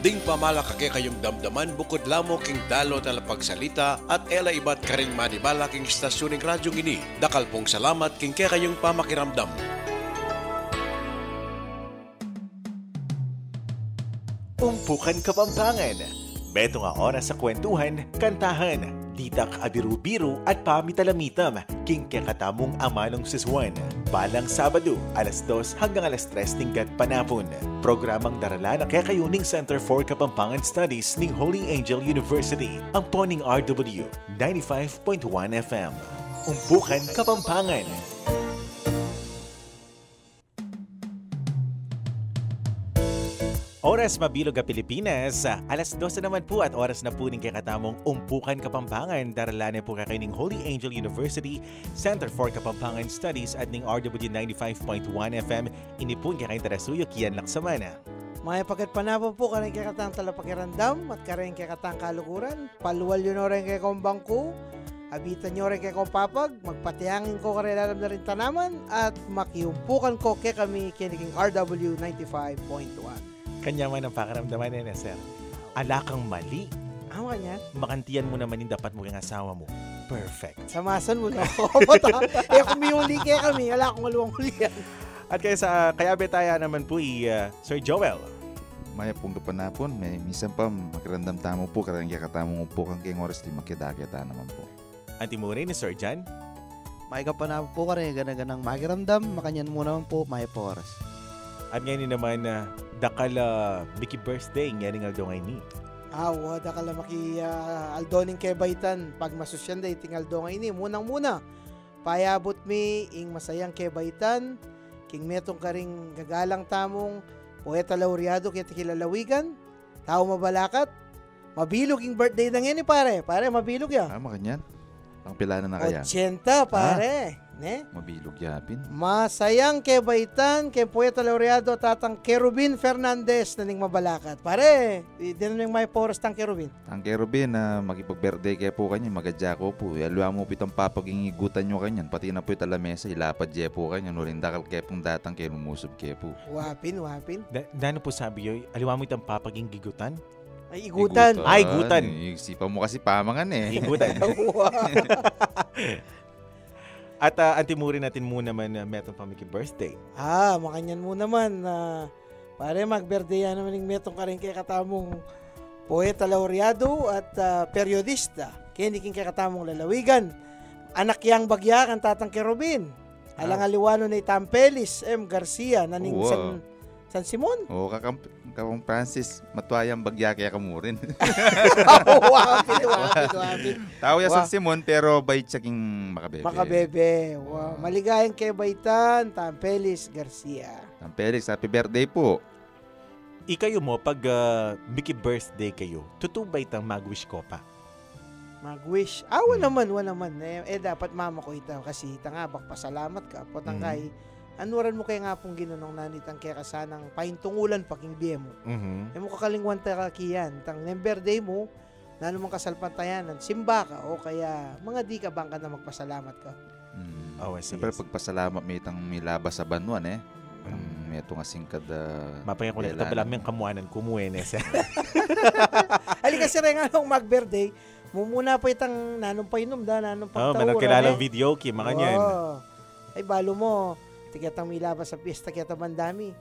Ding pamalakake kayong damdaman bukod lamo king dalo na pagsalita at ela ibat karing manibala king stasyoning radyong ini. Dakal pong salamat king kayong pamakiramdam. Umpukan Kapampangan. Beto nga oras sa kwentuhan, kantahan, ditak abiru-biru at pamitalamitam king kakatamong amanong siswan. Balang Sabado, alas 2 hanggang alas 3 tingkat panapon. Programang darala ng Kakayuning Center for Kapampangan Studies ng Holy Angel University, ang poning RW 95.1 FM. Umpukan Kapampangan. Oras mabilog ang Pilipinas, alas 12 naman po at oras na po ng kakatamong Umpukan Kapampangan. Daralane po kayo ng Holy Angel University, Center for Kapampangan Studies at ng RW 95.1 FM. Inipun kayong tarasuyo, kiyan laksamana. May paket panabo po karing kakatang talapakirandam at karing kakatang kalukuran. Paluwal yun rin kay kong bangko. Habitan nyo rin kay kong papag. Magpatiyangin ko karilalam na rin tanaman at makiumpukan ko kay kami kiniking RW 95.1. Kanya man ang pakaramdaman na sir. Ala kang mali. Ama niya? Makantiyan mo naman yung dapat mo yung asawa mo. Perfect. Samasan mo na ako. Kung may huli kaya kami, wala akong maluwang hulihan. At kaya betaya naman po Sir Joel. Maya pong kapanapon, may minsan pa makirandam tamo po, karang katamong upukan kayong oras di makidakita naman po. Antimuri ni Sir Jan. May kapanapon po karing ganaganang makiramdam, makanyan mo naman po, may poras. At ngayon naman, dakal Mickey birthday, ngayon nga daw ngayon ni. Wada ka lang aldoning kay Baitan. Pag masusyan day, tingal do ngayon ni. Munang-muna, payabot mi, ing masayang kay Baitan, king metong karing gagalang tamong, poeta laureado kaya tikilalawigan, tao mabalakat, mabilog ing birthday na ngayon ni pare. Pare, mabilog ya. Makanyan. Ang pila na kaya? 80, pare. Ne? Mabilog yapin. Masayang kay Baitan, kay poeta laureado tatang Kerubin Fernandez na ning mabalakat. Pare, di na may poras tang Kerubin. Ang Kerubin na makipag-birthday kaya po kanya, magadya ko po. Alwa mo pitang papagingigutan nyo kanyan. Pati na po ita lamesa, ilapad dya po kanyan. Nurin dakal kaya pong datang kaya lumusog kaya po. Wapin. Dano po sabi yun, aliwa mo itang papaging gigutan? Ay, igutan. Ay, igutan. Isipan mo kasi pamangan eh. Igutan. At antimurin natin muna man metong pamiki birthday. Makanyan mo naman. Pare, mag-birthday yan naman yung metong karing kay katamong poeta laureado at periodista. Kiniking kay katamong lalawigan. Anak yang bagyak ang tatang Kerubin. Alang aliwano ni Tampelis M. Garcia na ning San Simon. Kakang Francis, matuayang bagya kaya kamurin. Wapit. Tao ya San Simon pero bait siya king makabebe. Wow. Maligayang kay Baitan, Tampelis Garcia. Tampelis, happy birthday po. Ikayo mo, pag Mickey birthday kayo, tutubay itang mag-wish ko pa? Mag-wish? Wala naman. Dapat mama ko ito kasi tangabak pasalamat ka. Potang kay anuran mo kaya nga pong ginunong nanitang kaya kasanang pahintungulan pa king biye mo. Mo kakalingwan ta kakiyan. Tang birthday mo, na namang kasalpantayanan, simba ka o kaya mga di ka bangka na magpasalamat ka. Siyempre pagpasalamat may itang milabas sa banwan eh. May itong asingkad mapaya ko lang, tabalam yung kamuanan kumuwenes. Halika si Renga nung mag-birthday, mumuna pa itang nanong painom nanong pagtawuran. Managkilalang video, mga niyan. Ay, balo mo. Tiketang milabas sa pista, kaya mandami.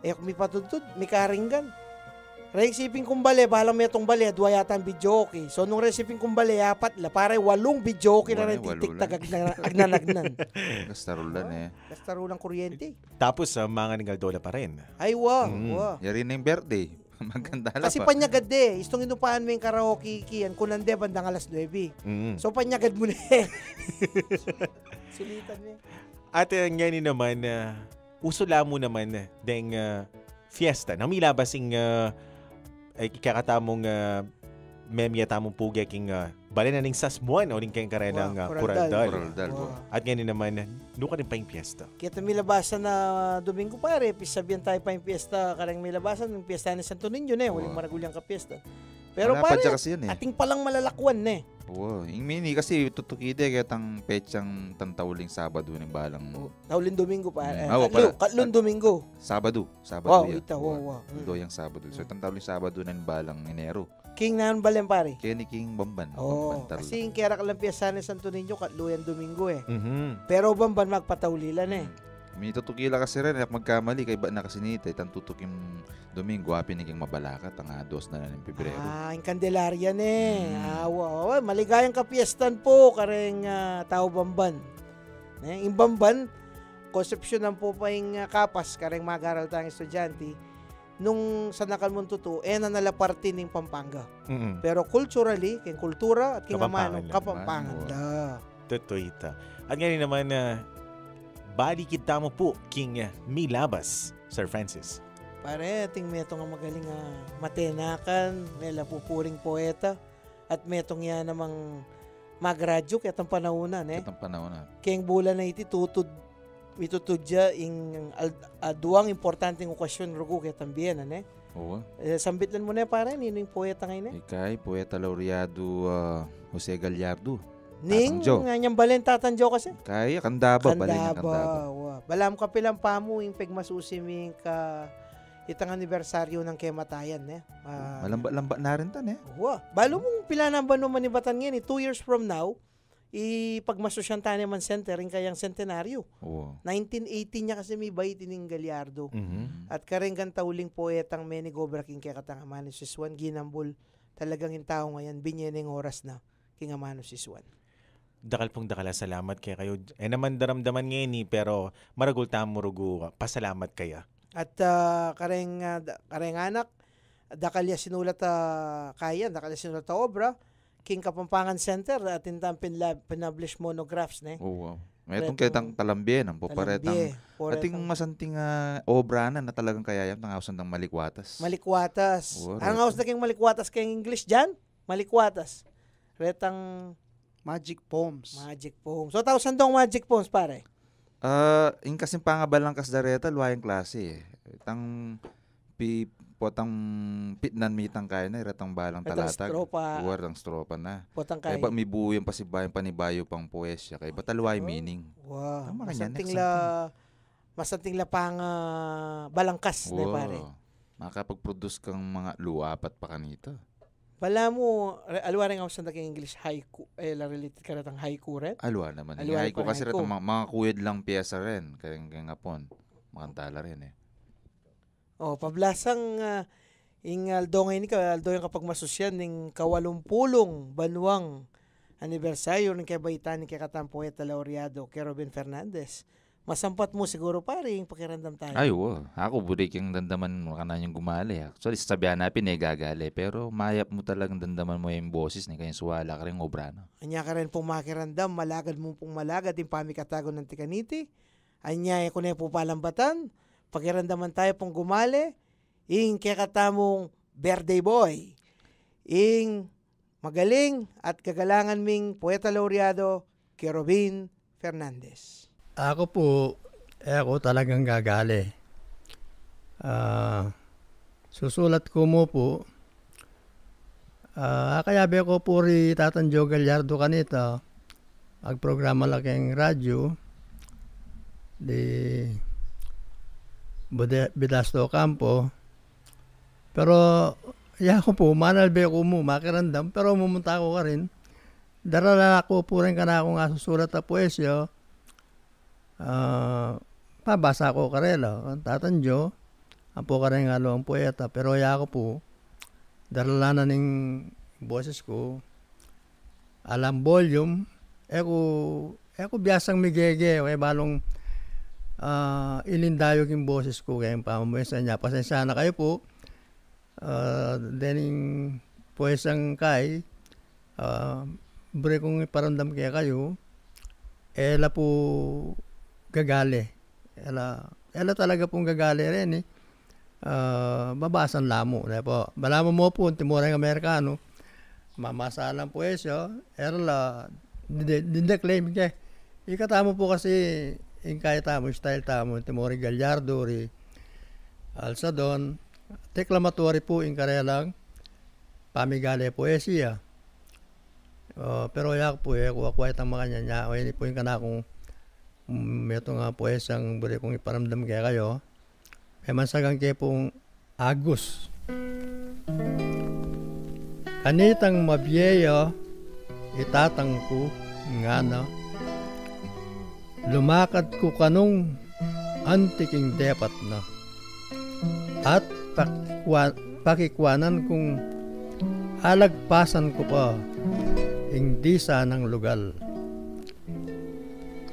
Kung may patutod, may karinggan. Resiping kumbale, balang may itong bale, dua yata ang video okay. So, nung resiping kumbale, apat la, pare, 8 video okay na rin titik-tag agnanagnan. Gastarulan eh. Gastarulan kuryente. Tapos, mga ningaldola pa rin. Ay, wow. Yari na yung birthday. Maganda pa. Kasi panyagad de. Istong inupaan mo yung karaoke kiyan, kunande bandang alas 9. So, panyagad mo na eh. Sulitan mo eh. At ngayon naman, usula mo naman deng fiesta. Namilabasing ikakatamong memya tamong pugya king bali na ning sasmuan o ning kayong karenang kuraldal. At ngayon naman, doon ka rin pa yung fiesta. Kita milabasan na Domingo pare, pisabihan tayo pa yung fiesta, karang milabasan, yung fiesta ni Santo Niño na walang maragulyang ka fiesta. Pero Malapad pare, siya kasi yan eh. ating palang malalakwan na eh. Oo, yung mini kasi tutukide kaya tang petsang tantauling Sabado ng balang Taulin Domingo pa. Katlong Domingo. Sabado Wow, yan. ita, wow. Ito yung Sabado. So tantauling Sabado ng balang Enero. King na balen pare. Kaya ni King Bamban. Oh, Bamban, kasi yung kera kalampiasan ni Santo Niño, katluyan Domingo eh. Mhm. Pero Bamban magpataulilan eh. May tutukila kasi rin, at magkamali, kay ba na kasi nita, itang tutok yung Domingo, happy naging mabalakat, ang 2 na ng Pebrero. Yung Candelaria eh. Wow. Maligayang kapiestan po, kareng tao Bamban. Yung Bamban, konsepsyon po pa yung kapas, kareng mag-aral tayong estudyante, nung sa Nakalmuntuto, nanalaparti ng Pampanga. Mhm. Pero culturally, king kultura at king Kapampangan amanong lang. Kapampangan da. Totoo ita. At ngayon naman, bali kita mo po, King Milabas, Sir Francis. Pare, ating metong nga magaling matenakan, may lapupuring poeta, at metong yan namang magradyo kaya tang panahunan Itong panahon na. Kaya bulan na iti itutudya ing duwang importanteng okasyon rugo kaya tambiyan Oo. sambitlan mo na pare, nino yung poeta ngayon Ikay, Poeta Laureado Jose Gallardo. Ning Tatanjo. nga niyang balen tatanjo kasi. Kaya, Kandaba. Balin ng Kandaba. Wa. Balam ka pilang pamo yung pegmasusiming ka itang anibersaryo ng kematayan Malamba-lamba na rin tan Wa. Balo mong pila na ba naman ni Batan yan 2 years from now ipagmasusyan tayo naman center yung kayang centenaryo. Oo. 1918 niya kasi may bayit ining Gallardo. Mhm. At karenggan tauling poetang Meni Gobra king kaya katangamano si Swan ginambol talagang yung tao ngayon binyeneng oras na king amano si Swan. Dakal pong dakala, salamat kay kayo. Naman daramdaman ngayon pero maragul tamo rugo, pasalamat kaya. At kareng anak, dakalya sinulat dakalya sinulat obra, King Kapampangan Center, at intang pinablish monographs Oo. Mayroong kitang talambye, ang paparetang. Ating masanting obra na talagang kaya yan, tangawsan ng Malikwatas. Malikwatas. Oo, Ang haus na king Malikwatas kayong English dyan? Malikwatas. Retang Magic Poems. Magic Poems. So, 1,000 dong Magic Poems, pare. Yung kasing pangabalang kasdareta, luwayang klase. Itang potang pitnan mitang kaya na, iratang balang Retang talatag. stropa. Uwar ng stropa na. Potang Kaya kay. ba may buo yung pasibayan panibayo pang poesya. Kaya ba taluway meaning? Wow. Tama ka niyan, Masanting la pang balangkas, na pare. Makapag-produce kang mga luapat pa kanito. Bala mo, alwaring ako sa naging English haiku, related ka natang haiku rin? Alwa naman. Alwa Haiku pa kasi haiku. ratang mga kuyad lang piyesa rin. Kaya nga pon. Makantala rin Pablasang ing aldo ngayon aldo yung kapag masusyan ning 80 banwang anibersaryo ng kabaitan ni kakatang poeta laureado kay Robin Fernandez. Masampat mo siguro pare yung pakiramdam tayo. Ay, oo. Ako, budik yung dandaman mo ka na yung gumali. Actually, sabihan natin gagali. Pero mayap mo talagang dandaman mo yung boses ni kayong suwala ka rin obra. No? Anya ka rin pong makirandam, malagad mo pong malagad yung pamikatago ng tikaniti. Anya ko na po palambatan, pakiramdaman tayo pong gumali, ing kakatamong birthday boy. Ing magaling at kagalangan ming poeta laureado kay Robin Fernandez. Ako po, ako talagang gagali. Susulat ko mo po, kayabi ko po rin Tatanjo Gallardo kanita, magprograma lang kayong radyo, di Bidasto Campo, pero ko po, manalbe ko mo, makirandam, pero mumunta ko ka rin. Darala ko po rin ka na akong susulat na poesyo, pabasa ko karela Tatanjo ang po kareng ang poeta pero ako po darala na ning boses ko alam volume eko biyasang migege kay balong ilindayo yung boses ko kay pamamuesa niya pasensya na kayo po dening poesang kay bre kong iparamdam kaya kayo ela po gagali. Ela talaga pong gagali rin babasan lamo. Po. Balamo mo po, Timoreng Amerikano, mamasalang po esyo, erla, dindeclaim ka. Ikatamo po kasi, yung kaya tamo, style tamo, Timoreng Gallardo, Alsadon, declamatory po yung karelang, pamigale poesya. Pero yak po kuha itang makanya niya. O hindi po yung kana kung ito nga poesyang buri kong iparamdam kaya kayo. Mansagang kayo pong Agus. Kanitang mabiyeyo itatang ko nga na lumakad ko kanong antiking depat na at pakikwanan kong alagpasan ko pa hindi sanang lugal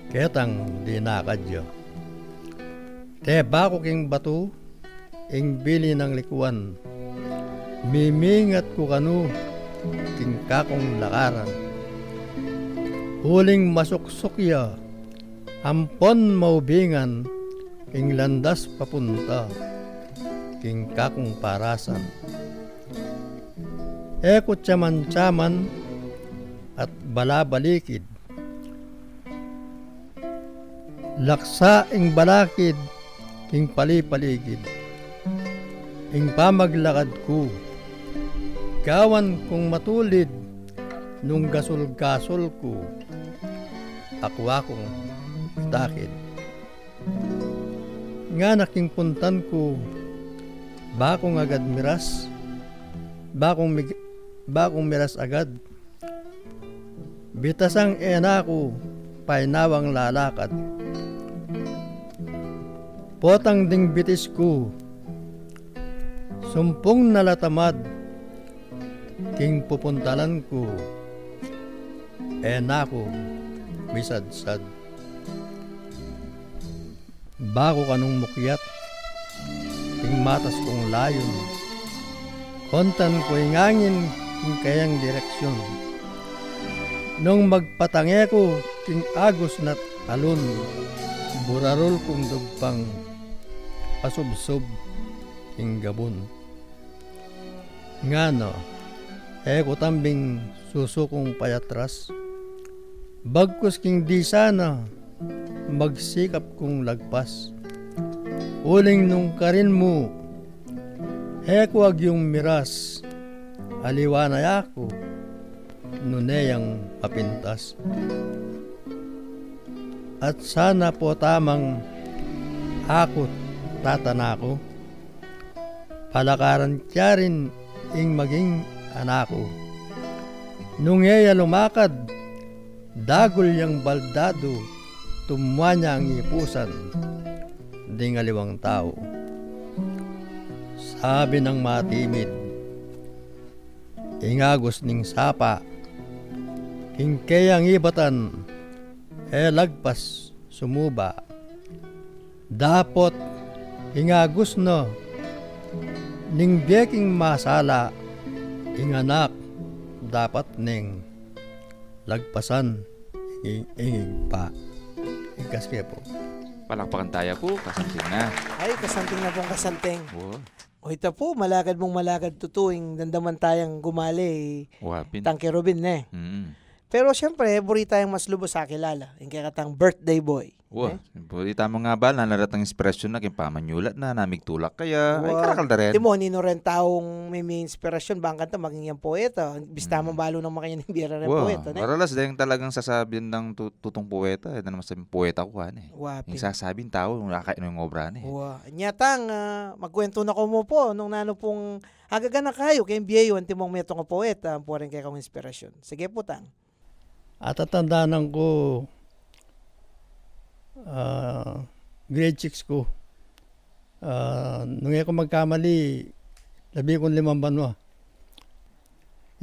ketang dinakadyo te bako king batu ing bili ng likuan mimingat ko kanu king kakong lakaran huling masuksukya ampon maubingan ing landas papunta king kakong parasan ekot chaman-chaman at balabalikid laksa ing balakid king palipaligid ing pamaglakad ko gawan kong matulid nung gasol-gasol ko akong takid nga naking puntan ko bakong agad miras bakong miras agad bitasang ena ko painawang lalakad potang ding bitis ko sumpong nalatamad king pupuntalan ko ena ko misadsad bako kanong mukyat king matas kong layon kontan ko ingangin king kayang direksyon nung magpatange ko king agos nat alun burarol kong dugpang pasubsob king gabon ngano ko tambing susukong payatras bagkus king di sana magsikap kong lagpas uling nung karin mo ko ag yung miras aliwanay ako nuneyang mapintas at sana po tamang akot tatanako palakaran kya rin ing maging anako nung lumakad dagol yang baldado tumwa niya ang ipusan di ngaliwang tao sabi ng matimid ingagos ning sapa hingkayang ibatan lagpas sumuba dapot ingagos no ning beking masala inganak dapat ning lagpasan ingig pa ikas kaya po Palakpakan tayo po, kasanting na. Ay, kasanting na pong kasanting. Oo. O ito po, malakad mong malakad tutuing dandaman tayang gumali. Wapin. Tangke Robin eh. Pero siyempre, buri tayong mas lubos sa kilala. Yung kaya katang birthday boy. Wow. Buri tamo nga ba, nanaratang inspirasyon na kin pamanyulat na, namigtulak kaya. Ay, Wow. karakalda rin. Timo, nino rin taong may inspirasyon. Bangka to, maging yung poeta. Bista mo balo ng makanya ng biyara rin poeta. Ne? Maralas din talagang sasabihin ng tutong poeta. Ito naman sabing poeta ko han eh. Wapin. Yung sasabihin tao, nakakain yung obra na eh. Wow. Nyatang, magkwento na ko mo po nung nano pong agaga na kayo kay MBA yung timong meto nga poeta. Ang po rin kaya kong inspirasyon. Sige po, tang. At tatandaan ko, grade 6 ko. Nung ako magkamali, labi kong 5 banwa.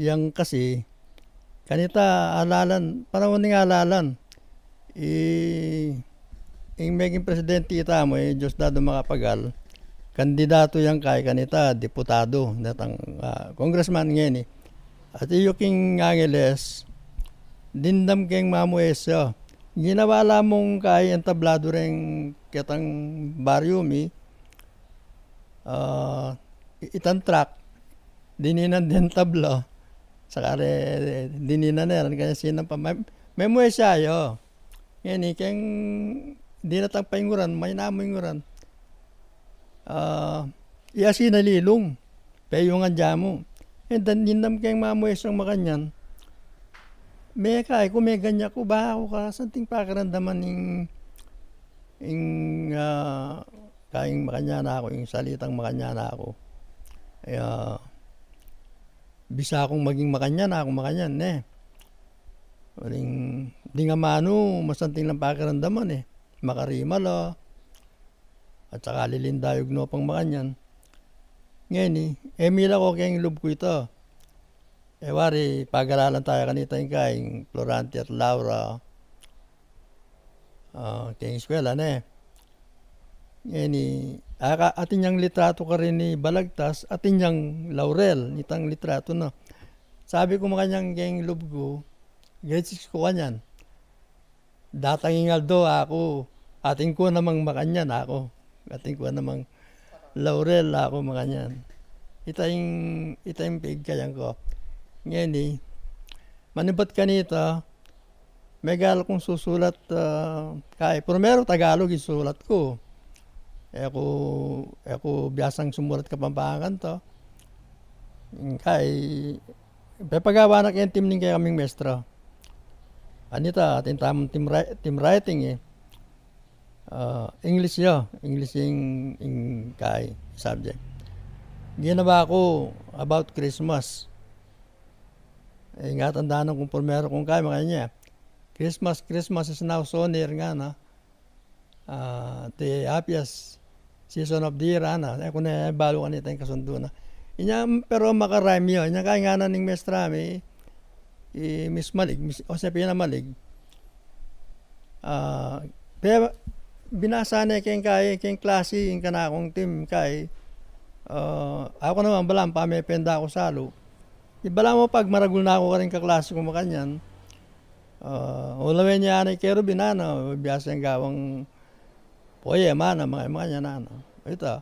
Yang kasi, kanita alalan, parang uning alalan, yung maging presidente ita mo, Diyos dado makapagal, kandidato yang kay kanita, deputado, natang congressman ngayon eh. At iyo king Angeles, dindam keng mamuesyo. Ginawala mong kay ang tablado rin kitang baryo mi. Itang truck. Dininan din tablo. Saka dininan na rin. Kaya sinang pa. May muesya yo. Yan keng di na tang painguran. May namoinguran. Iya sinalilong. Peyo nga dyan mo. And then, yun kayong mamuhes ang makanyan. May kay, kung may ganyan ko, ba ako ka, santing pakiramdaman kaing makanya na ako, yung salitang makanya na ako. Kaya, bisa akong maging makanya na ako makanyan, Di nga mano, masanting lang pakiramdaman, Makarimal, at saka lilindayog no pang makanyan. Ngayon, mila ko kayong loob ko ito. Wari, pag-aralan tayo kanita yung kaing Florante at Laura, kayong eskwela, Ngayon, atin yung litrato ka rin ni Balagtas, atin yung Laurel, nitang litrato, Sabi ko makanyang kayong loob ko, grade 6 ko kanyan. Datang ingaldo ako, ating ko namang makanyan ako. Ating ko namang Laurel ako makanyan. Ita yung pigkayan ko. Ngayon, manibat ka nito, may gal kong susulat pero meron Tagalog isulat ko. Ako biyasang sumulat Kapampangan to. Pagawa na kayong team kayo kaming mestra. Anita, ating tamang team writing English English yung subject. Ginawa ko about Christmas. Nga tandaan kung primero kung kaya makanya. Christmas is now so near nga the happiest season of the year kung balo ka nito yung kasundo na. Pero makarime yun. Kaya nga na ng mestra Miss Malig, o siya pinamalig. Pero binasa na kayong klase yung kanakong team ako naman balang pamependa ako salo. Ibala mo pag maragul na ako ka rin kaklase ko makanyan. Ulawin niya na kay Rubin biyasa yung gawang poema mga niya Ito,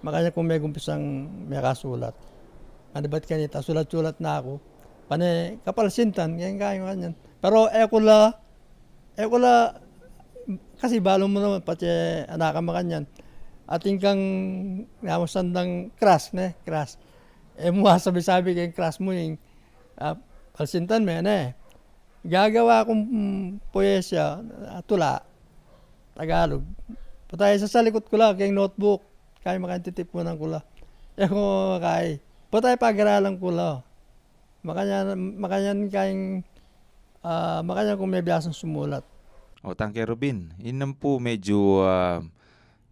makanya kung may gumpisang may kasulat. Ba't kanita, sulat-sulat na ako. Kapalsintan, ganyan. Pero kasi balo mo naman, pati anak ka makanyan. Ating kang namusandang crush. Sabi kay crush mo yung palsintan mo Gagawa akong poesya, tula, Tagalog. Patay sa likod ko lang, kayong notebook. Kaya makantitip mo ng kula. Patay pag-aralan ko lang. Makanyan kung may biyasang sumulat. Tangke Robin, inam po medyo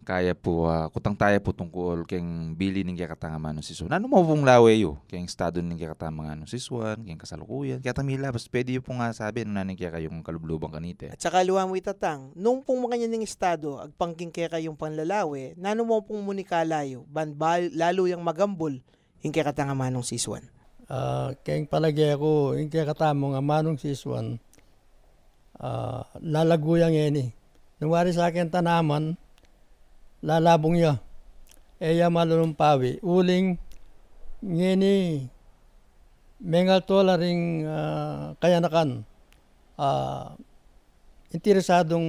kaya po, kutang tayo po tungkol keng bili ng kakatanga no siswan. Ano mo pong lawe yo? Keng estado ng kakatanga no siswan, keng kasalukuyan. Kaya tamila, basta pwede yung po nga sabi nung naning kaya kayong kalublubang kanite. At saka luwa mo itatang, nung pong mga ng estado, agpangking kaya kayong panlalawe, nano mo pong munikalayo, lalo yung magambol, yung kakatanga manong siswan. Keng palagay ako, yung kakatama nga manong siswan, lalaguyang yan Nung wari sa akin tanaman, lalabong ya. Malulumpawi. Uling ngini mengal tola ring kayanakan. Interesadong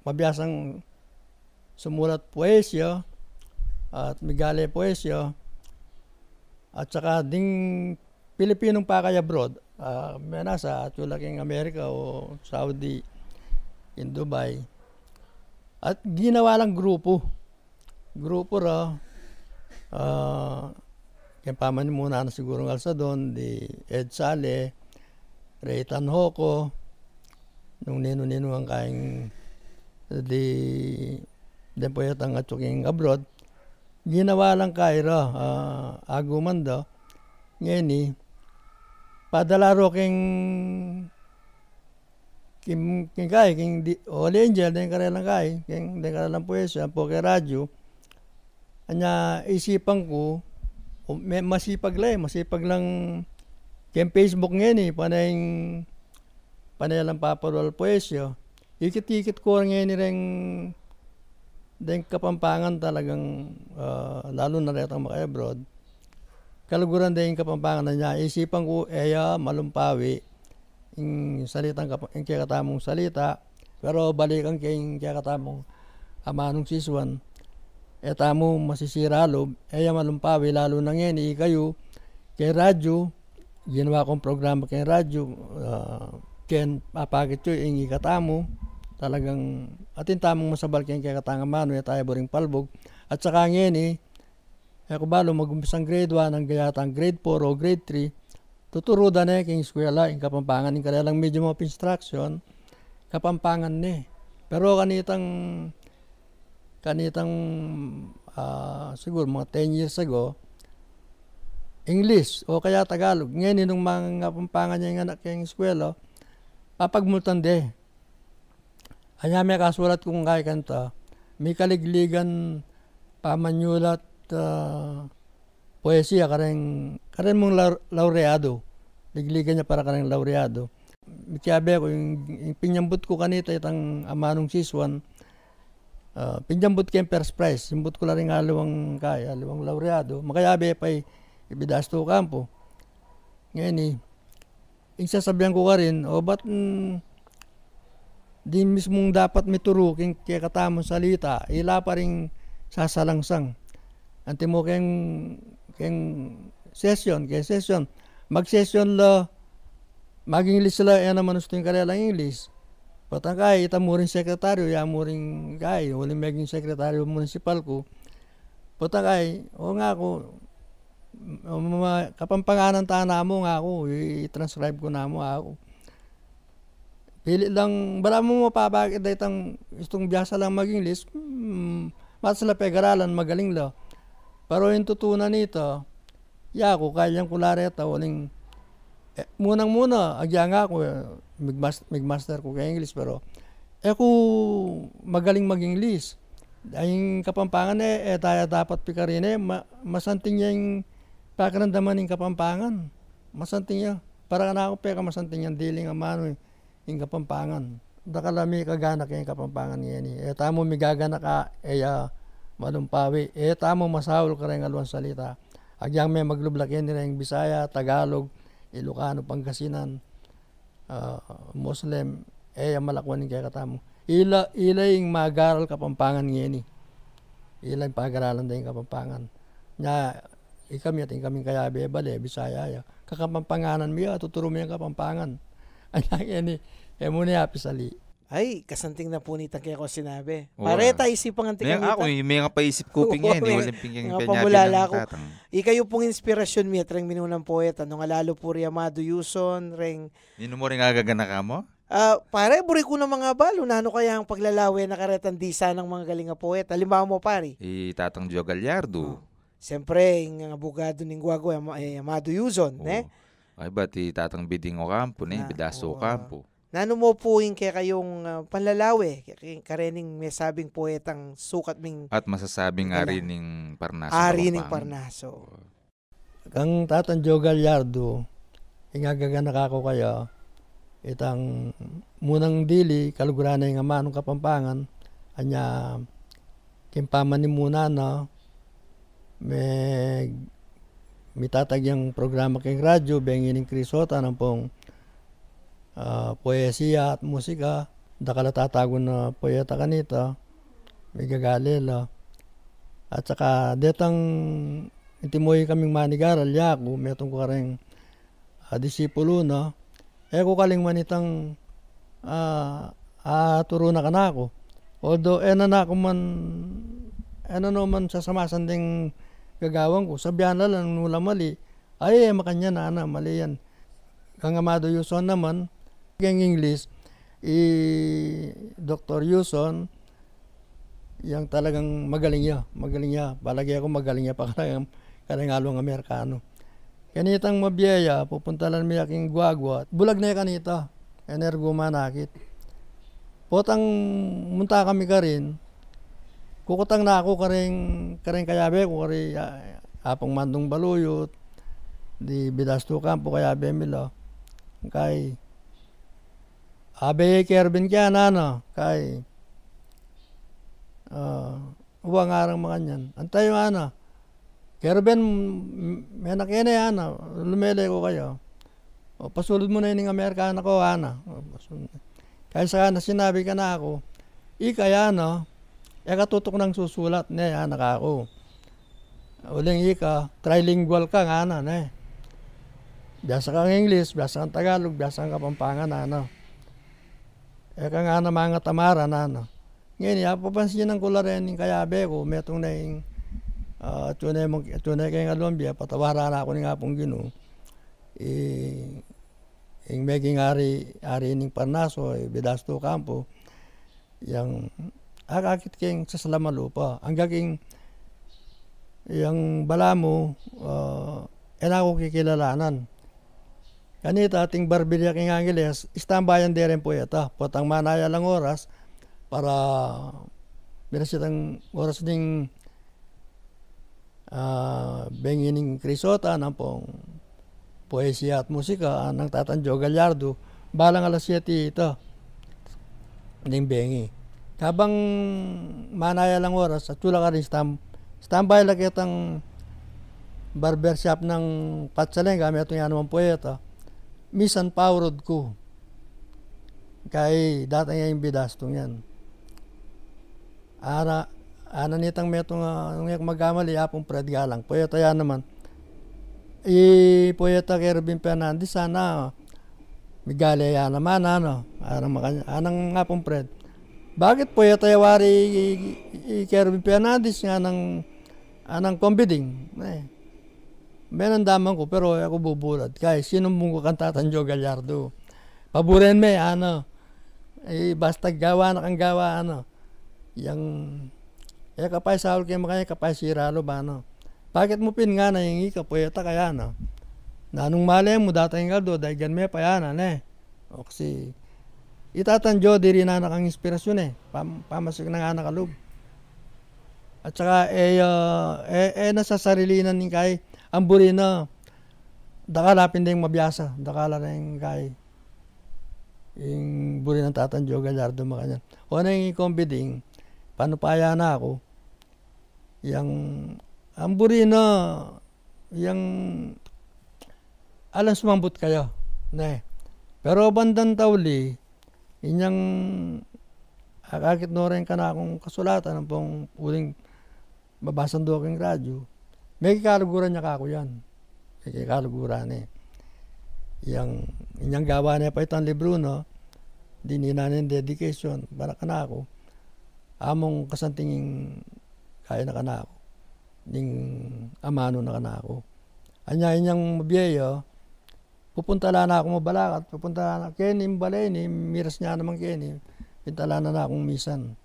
mabiyasang sumulat poesya at migale poesya at saka ding Pilipinong pakay abroad. May nasa tulaking Amerika o Saudi in Dubai. At ginawa lang grupo. Grupo kaya paman muna na siguro ng Alsadon, di Ed Sale, Ray Tanhoco, nung nino-nino ang kaing di po yatang atsuking abroad. Ginawa lang kayo aguman daw. Ngayon padala ro king Holy Angel, den karelang den karelang poesya, po kay radyo. Anya isipan ko, masipag lang kay Facebook ngayon panay lang paparol poesya. Ikit-ikit ko ngayon rin den Kapampangan talagang lalo na rin ang maka-abroad. Kaluguran din Kapampangan na niya, isipan ko malumpawi yung salitang yung kakatamong salita, pero balikan kayong kakatamong amanong siswan tamo masisira loob, malumpawi lalo na ngayon kayo kay radyo, ginawa kong programa kay radyo, ken apakit yun, ingi katamo, talagang atin tamang masabal kay katangamano, tayo boring palbog. At saka ngayon ako balo mag-umpisang grade 1, ang gayatang grade 4 o grade 3, tuturo da na king eskwela, yung kapampangan, yung kanilang medium of instruction, kapampangan ni. Pero kanitang siguro mga 10 years ago, English o kaya Tagalog. Ngayon, nung mga kapampangan niya yung anak yung eskwela, papagmultan de. Anya may kasulat kong kay kanta, may kaligligan pamanyulat poesya karen mong laureado. Ligligan niya para kareng laureado. Mikiabe ko yung pinyambut ko kanita itang amanong siswan. Pinyambut ko yung first prize. Simbut ko lang alawang laureado. Makayabe pa'y ibidasto kampo. Ngayon yung sasabihan ko ka rin, ba't di mismong dapat mituro kaya katamong salita, ila pa rin sasalangsang. Ante mo kayong session, mag-session la, mag-English la, yan naman gusto yung kanilang English. Patang kay, ita mo rin sekretaryo, yan mo rin kay, huling maging sekretaryo municipal ko. Patang kay, nga ako, kapampanganan na mo nga ako, i-transcribe ko na mo ako. Pili lang, bala mo mapapakit na itang istong biyasa lang mag-English, matsala pegaralan, magaling la. Pero yung tutunan nito, ko, kayang kulareta, waling, munang-muna, agya nga ako, mag-master ko kay English, pero, ko magaling mag-English. Ay kapampangan tayo dapat pikarin masanting niya yung pakiramdaman ng kapampangan. Masanting niya. Para na ako peka masanting niya, diling amano yung kapampangan. Dakalami kagana kayong kapampangan niya. Tamo migagana ka, malumpawi. Tamo masahol ka rin alwan salita. Agyang may maglublakin nila yung Bisaya, Tagalog, Ilocano, Pangasinan, Muslim, malakwan kaya katamo. Ila yung magaral kapampangan niya. Ila yung pag-aralan din kapampangan. Ikami at kaming kayabe, bale, Bisaya. Kakapampanganan mo tuturo mo yung kapampangan. Ayan muna pisali. Ay, kasanting na po nitang kaya ko sinabi. Oo. Pareta isipang anting May ako, may nga paisip ko ping yan. Walang pingyang mga penyagin pamulala ng ko. tatang. Ikayo pong inspirasyon mi at reng minunang poeta. Nung alalo po ri Amado Yuson, reng... Nino mo rin agagana ka mo? Pare, buri ko ng mga balo. Nano kaya ang paglalawe na karetan disa ng mga galing nga poeta. Halimbawa mo, pare. Tatang Joe Gallardo. Siyempre, yung abogado ng Guago, Amado Yuson. Ay ba't tatang Biding Ocampo, Bidaso Ocampo. Nano mo po yung kaya kayong panlalawe, karening may sabing poetang sukat ming... At masasabing ari ning Parnaso. Ari ning Parnaso. Kang tatang Joe Gallardo, ingagaganak ako kaya, itang munang dili, kaluguran na yung amanong kapampangan, anya, kimpaman ni muna na, may tatagyang programa kay radyo, bengining Crisota, ng pong poesya at musika, dakala tatagon na poeta kanita, may gagalila. At saka, detang intimoy kaming manigaral, yako, metong ko kareng disipulo na, ko kaling manitang turo na ka na ako. Although, na ako man, naman sa samasanding gagawang ko, sabihan na lang nula mali, makanya na, mali yan. Kang Amado Yuson naman, ang English, Dr. Yuson, yang talagang magaling niya. Balagay ako magaling niya pa karangalong Amerikano. Kanitang mabiyaya, pupuntalan mo yaking guagwa, bulag na kanita, energo manakit. Potang munta kami ka rin, kukutang na ako kareng kayabe ko, apang mandong baluyot, di bidasto kampo kayabe mila, kay abe Kervin kaya kay uwang arang mga nyan. Antay yung Kervin, may nakina yan, lumele ko kayo. Pasulod mo na yung Amerikana ko, Kaya sa sinabi ka na ako, kaya katutok ng susulat, ka ako. Uling trilingual ka, Biasa kang English, biasa kang Tagalog, biasa kang Kapampangan na ano. Ka nga na mga tamara na ano. Ngayon, papansin ng kula rin yung kayabe ko, metong na yung tunay kayong Alombia, patawara na ako nga pong gino. Yung meging ari ng Parnaso, Bidasto Campo, yung akakit kayong sa Salamalupa. Ang gaging yung balamo, ako kikilalanan. Kanita ating barberya king Angeles, istambayan din rin po ito. Potang manaya lang oras para binasitang oras ding bengining Crisota ng pong poesya at musika ng Tatanjo Gallardo. Balang alas 7 ito. Ding bengi. Habang manaya lang oras, at tula ka rin standby lang itang barbershop ng Patsalenga, may itong yan naman poeta. Misan powerod ko. Kay datang yung bidastong yan. Ana nitang metong magamali apong Fred Galang. Poeta yan naman. Poeta kay Robin Fernandez sana migale yan naman ano. Anang nga pong Fred. Bakit poeta yawari kay Robin Fernandez nga anang kombiding? Meron damang ko pero ako bubulad. Kaya sinumbong ko kang Tatanjo Gallardo. Paburen me ano. Basta gawa na kang gawa ano. Yang kapay Saul kayo makanya kapay siralo ba no. Bakit mo pin nga na yung poeta kaya no. Nanong mali mo datang galdo dahil gan me pa yan O kasi Tatanjo diri na nakang inspirasyon pamasok na nga nakalub. At saka nasa sarilinan ni kay ang buri na dakalapin din mabiyasa. Dakala na yung kay yung buri ng Tatanjo Gallardo makanya. O na yung ikombiding panupaya na ako. Ang buri na yung alam sumambot kayo. Pero bandang tawli inyang akakit no rin ka na akong kasulatan ng pong uling babasan do aking radyo. May kikaluguran niya kako yan. May kikaluguran Inyang gawa niya pa itang libro, no? Dininanin dedication. Para ka na ako. Among kasantingin kaya na ka na ako. Ning amano na ka na ako. Anya inyang mabiyayo, pupunta lang na ako mabalakat. Pupunta lang na. Kenny, balay ni, miras niya naman Kenny. Pintala na akong misan.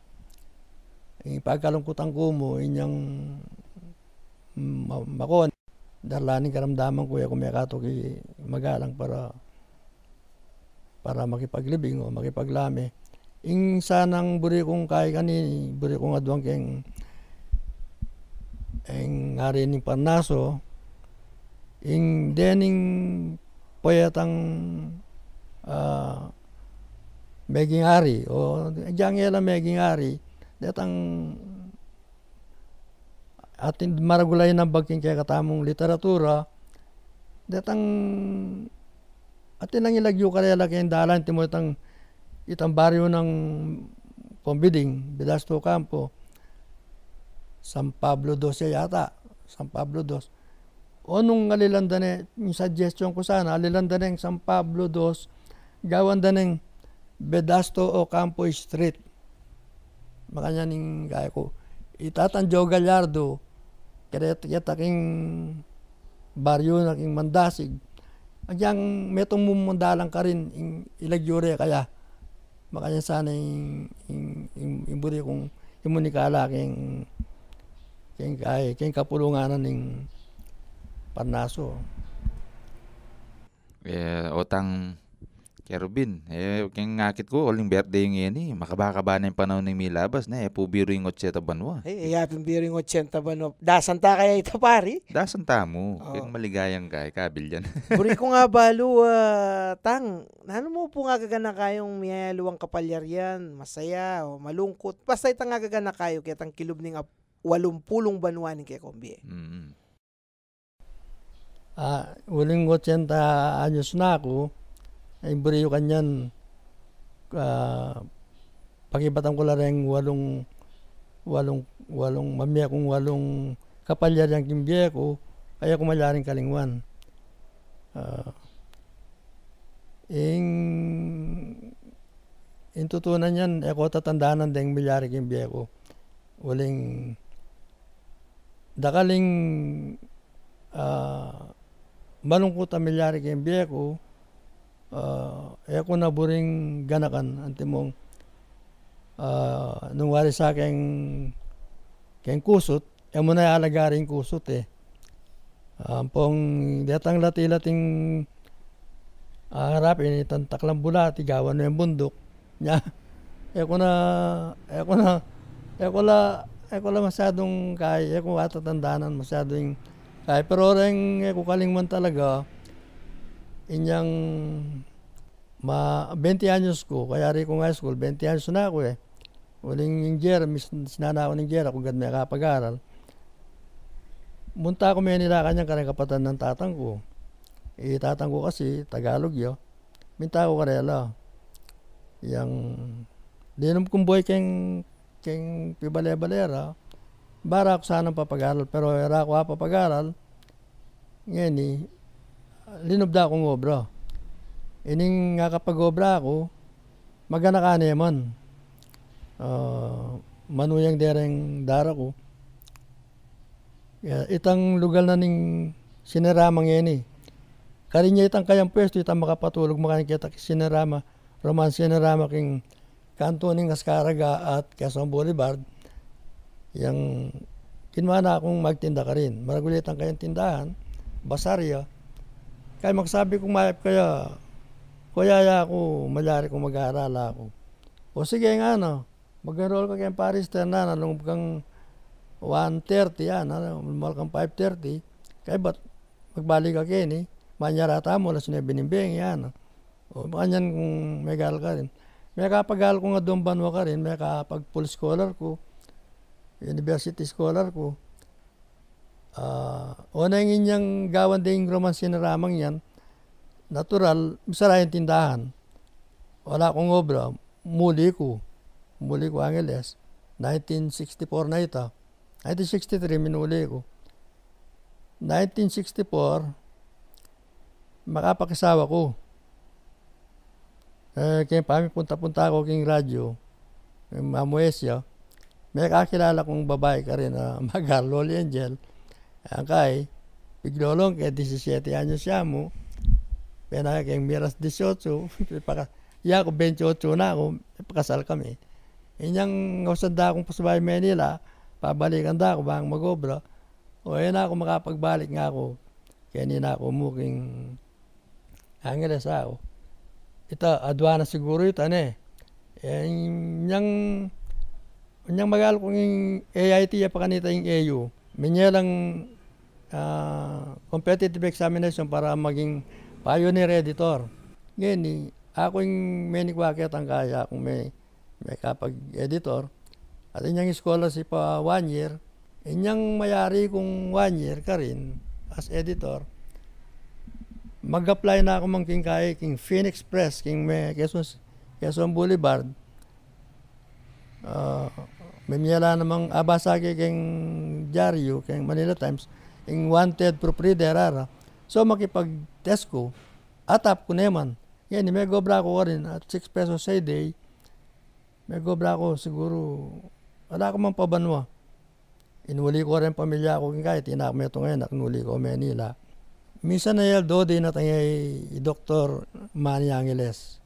Pagkalungkutan ko mo, inyang makon. Darlaning karamdaman ko kung may kato ki magalang para makipaglibing o makipaglami. Sanang buri kong kay kanini, buri kong adwang keng hari ni Parnaso, dening poetang meging hari o diyang yela meging hari, datang atin maragulay ng bagking kaya katamong literatura, datang atin lang ilagyo karela kayong dalan, timotang itang baryo ng Pombiding, Bidasto Campo, San Pablo II yata, San Pablo II. O nung alilanda na, yung suggestion ko sana, alilanda na yung San Pablo II, gawan da ng Bidasto o Campo Street. Makanya ning gaya ko. Tatanjo Gallardo, kaya taking baryo na king Mandasig. Agyang metong mumundalang ka rin ilagyure kaya. Makanya sana yung buri kong imunikala king kapulunganan ng Parnaso. Otang kay Robin, keng ngakit ko, uling birthday yung yan makabaka na yung panahon ng milabas na, pubiro yung 80 banwa. Yapin biro yung 80 banwa. Dasan ta kaya ito pari? Dasan tamo, keng maligayang kay kabil dyan. Buri ko nga balo, ano mo po nga gagana kayong may luwang kapalyaryan, masaya o malungkot. Basta itang nga gagana kayo, kaya tang kilub ning 80 banwa ni kay Kombi. Uling 80 anyos na ako, ay buriyo kanyan pakibatang ko lang walong mamaya kong walong kapalyar yung kimbye ko kaya kumalaring kalingwan In tutunan yan, ako tatandaanan deng milyari king biye ko. Uling dakaling malungkot ang milyari king biye ko, ako na buring ganakan, antimong nung wari sa aking kusot, mo na alagaring kusot eh. Pong datang lati-lating harapin, itang taklang bulat, igawan na yung bundok. Nya, ako la masyadong kaya, ako atatandanan masyadong kaya. Pero rin ako kalingman talaga, inyang 20 anyos ko, kaya rin ko high school, 20 anyos na ako eh. Uling yung Jera, sinana ako ng Jera kung gad may kapag-aral. Munta ko may nila kanyang karang kapatan ng tatang ko. Tatang ko kasi, Tagalog yo. Minta ko karela. Yang, dinom kong boy keng pibale-balera. Bara ako sanang papag-aral, pero era ko papag-aral. Ngayon linubda akong obra. Ining nga kapag obra ako, magana ka naman. Manuyang dereng dara ko. Itang lugar na ning sinaramang yan eh. Karinya itang kayang pwesto, itang makapatulog makanikita sinarama, Roman sinarama king kanto ning Ascaraga at Quezon Boulevard. Yang kinwana akong magtinda ka rin. Maragulit ang kayang tindahan, basarya. Kaya magsabi kong mayap kaya, kuyaya ako, malyari kong mag-aaral ako. O sige nga mag-enroll ka kayang parister na, nalungog kang 1:30 yan, mal kang 5:30, kaya ba't magbalik ka kin manyarata mo, alas 9 nimbeng yan. O kanyan kung may gal ka rin. May kapag-gal ko nga doon banwa ka rin, may kapag-full scholar ko, university scholar ko. Una yung inyang gawan din Roman sinaramang yan, natural, misara yung tindahan. Wala akong obra, muli ko Angeles, 1964 na ito. 1963, minuli ko. 1964, makapakisawa ko. Kaya pami punta-punta ako king radyo, Mamuesya. May kakilala kong babae ka rin na Magar, Loli Angel. Ang kay, piglolong kaya 17 anyos siya mo. Pena kayong miras 18, iya ko 28 na ako, pakasal kami. Inyang usanda akong pasabay Manila, pabalikan da ako bang magobra. O yun ako makapagbalik nga ako. Kaya nina ako muking Angeles ako. Ito, adwana siguro ito Inyang magal kong yung AIT ya pa kanita yung AU. Minyalang competitive examination para maging pioneer editor. Ngayon ako yung may nikwakit ang kaya kung may kapag-editor. At inyang scholarship 1 year, inyang mayari kung 1 year ka rin as editor, mag-apply na ako king kaya king Phoenix Press, king may Quezon Boulevard. May miyala namang abasagi king Diario, king Manila Times, king wanted proofreader. So makipag-test ko, atap ko naman. Yan, may gobra ko rin at 6 pesos a day. May gobra ko siguro, wala ko mang pabanwa. Inuli ko rin pamilya ko kahit tinakme ito ngayon, naknuli ko Manila. Minsan na yaldo din natin ay Dr. Manny Angeles,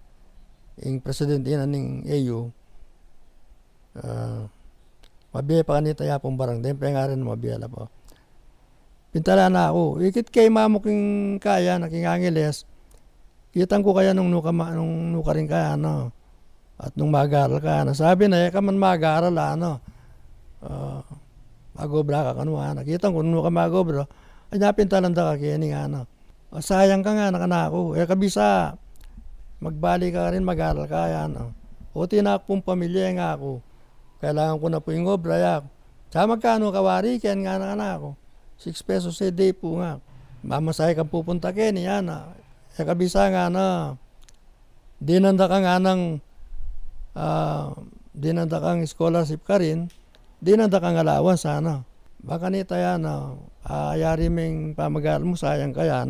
yung presidente na ng AU. Mabiya pa kanita yapong barang, din pa nga rin mabiya po. Pintala na ako, ikit kay mamuking kaya, naking Angeles, kitang ko kaya nung nuka rin kaya, at nung mag-aaral ka, sabi na, ka man mag-aaral, magobra ka kanwa, nakita ko nung ka magobra, ay napintalanda ka kaya ni sayang ka nga, nakanako, kabisa, magbalik ka rin, mag-aaral ka, o tinakpong pamilya nga ako, kailangan ko na po yung obra, sa magkano kawari, kaya nga nakanako, 6 pesos a day po nga, mamasay kang pupunta kaya ni kabisa nga dinanda ka nga ng dinanda kang scholarship ka rin, dinanda kang alawan sana. Baka nita ayari ming pamagal mo, sayang kaya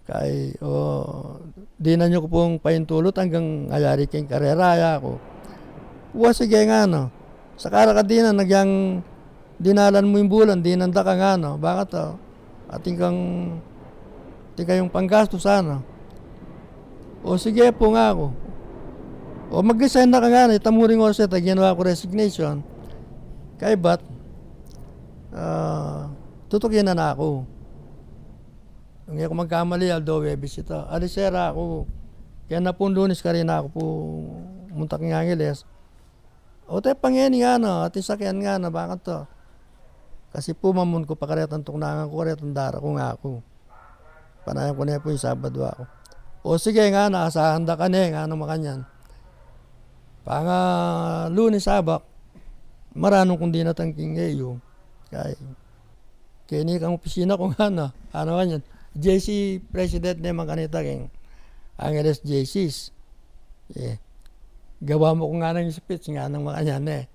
Kay, di na nyo ko pong paintulot hanggang ayari kayong kareraya ako. Sige nga, no. Sa ka di na, nagyang dinalan mo yung bulan, di nanda ka nga, no. Bakit, ating kayong panggasto sana. Sige po nga ako. Mag-resign na ka nga, no. Itamuring ko siya, ginawa ko resignation. Kay ba't, tutukin na ako. Hindi ako magkamali, Aldo Webis ito. Alisera ako. Kaya na po Lunes ka rin ako po muntak ng Angeles. Tayo pangeni nga no, at isakyan nga na bakit to. Kasi po mamun ko pakaretang tuknangan ko, karetang dara ko nga ako. Panayan ko na po yung Sabado ako. Sige nga na, asahan da ka na nga no makanyan. Panga Lunes Sabak, maranong kung di natangking ngayon. Kaya ni kang opisina ko nga na, ano kanyan. JC President naman kanita king Angeles JCs. Gawa mo ko nga ng speech nga ng mga kanyan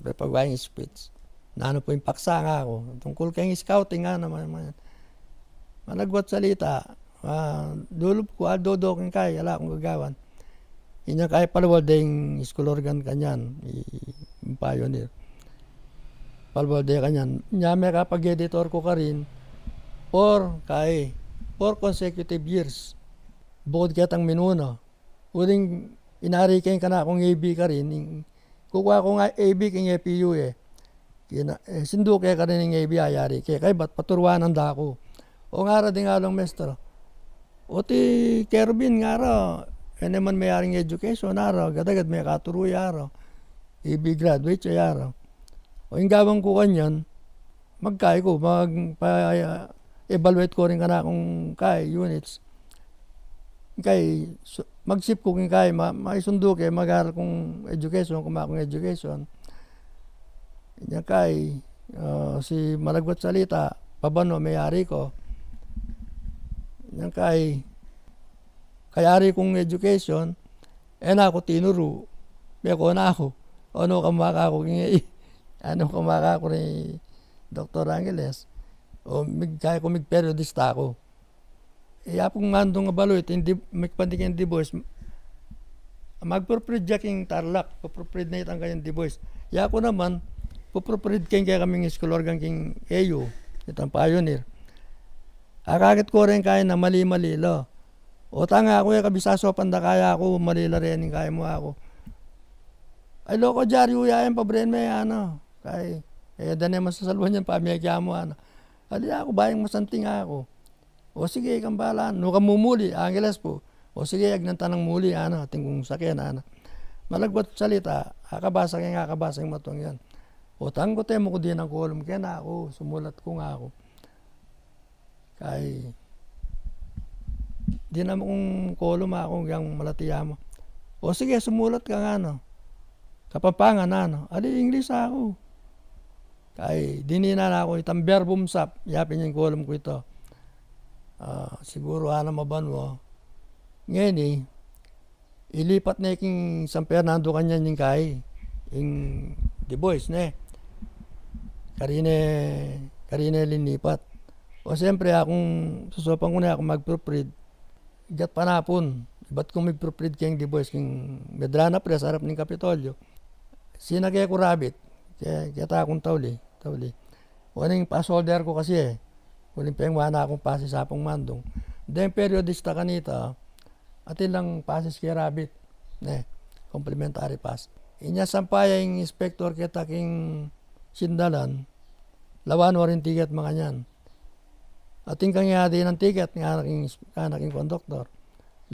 paggawa yung speech. Naano po yung paksa nga ako. Tungkol kayong scouting nga naman. Managwat salita. Dulop ko, dodoking kaya, ala akong gagawan. Inya kaya palawal ding school organ kanyan. Yung pioneer. Palawal ding kanyan. Inya may kapag-editor ko ka rin. 4 consecutive years. Bukod kitang minuno. Uling inari kayo ka na akong AB ka rin. Kukuha ko nga AB kong APU sindu kaya ka rin ng AB ayari. Kaya ba't paturuanan da ako. Nga ra din nga lang mestro. Ti Kervin nga ra. Naman may education nga ra. Gadagad may katuruy nga ra. AB graduate siya nga ra. Yung gawang ko kanyan, magkaya ko, evaluate ko rin ka na kung units. Mag-sip ko kung maisundo mag-aral kong education, kumakong education. Yan si Malagwat Salita, pabano, may-ari ko. Yan kayari kong education, na ako tinuro, may ko na ako. Ano kamaka ko ni Dr. Angeles. Kaya ko periodista ako. Apong mandong abaloy, magpandikin divorce, magpropred king Tarlac, papropred na itang kayong divorce. Ako naman, papropred kaya kaming school organ king AU, itang pioneer. Akakit ko rin kaya na mali-mali lo. Tanga ako, kabisaso panda kaya ako, malila rin kaya mo ako. Ay loko dyaryo yan, pabren may dane masasalwan yan, pamiyagya mo Ali ako, bayang masanting ako. Sige, kang balaan. No ka mumuli, Angeles po. Sige, agnan tanang muli, ating kong sakyan, Malagwat salita, akabasa yung matong yan. Tanggo tayo mo ko din ang kolum, kaya na ako, sumulat ko nga ako. Di na mo kong kolum ako, yung malatiya mo. Sige, sumulat ka nga, Kapampangan, Ali, English ako. Dinina na ako itang verbum sap, yapin yung kolum ko ito. Siguro maban mo. Ngayon ilipat na yung San Fernando kanyan yung yung The Boys karine linipat. Siyempre akong susupan ko na akong magpropred. Gat panapon. Ba't kung magpropred kayong The Boys kung Medrana pre sa harap ng Kapitolyo. Sinagay ko rabbit. Kaya akong tawli. Waning pasolder ko kasi Waling pengwana akong pasis sa apong mandong. Then periodista kanita, atin lang pasis kay rabbit. Complementary pass. Inya sampaya yung inspector kita king sindalan, lawan warin ticket mga nyan. Ating kang yadi ng ticket nga naking konduktor.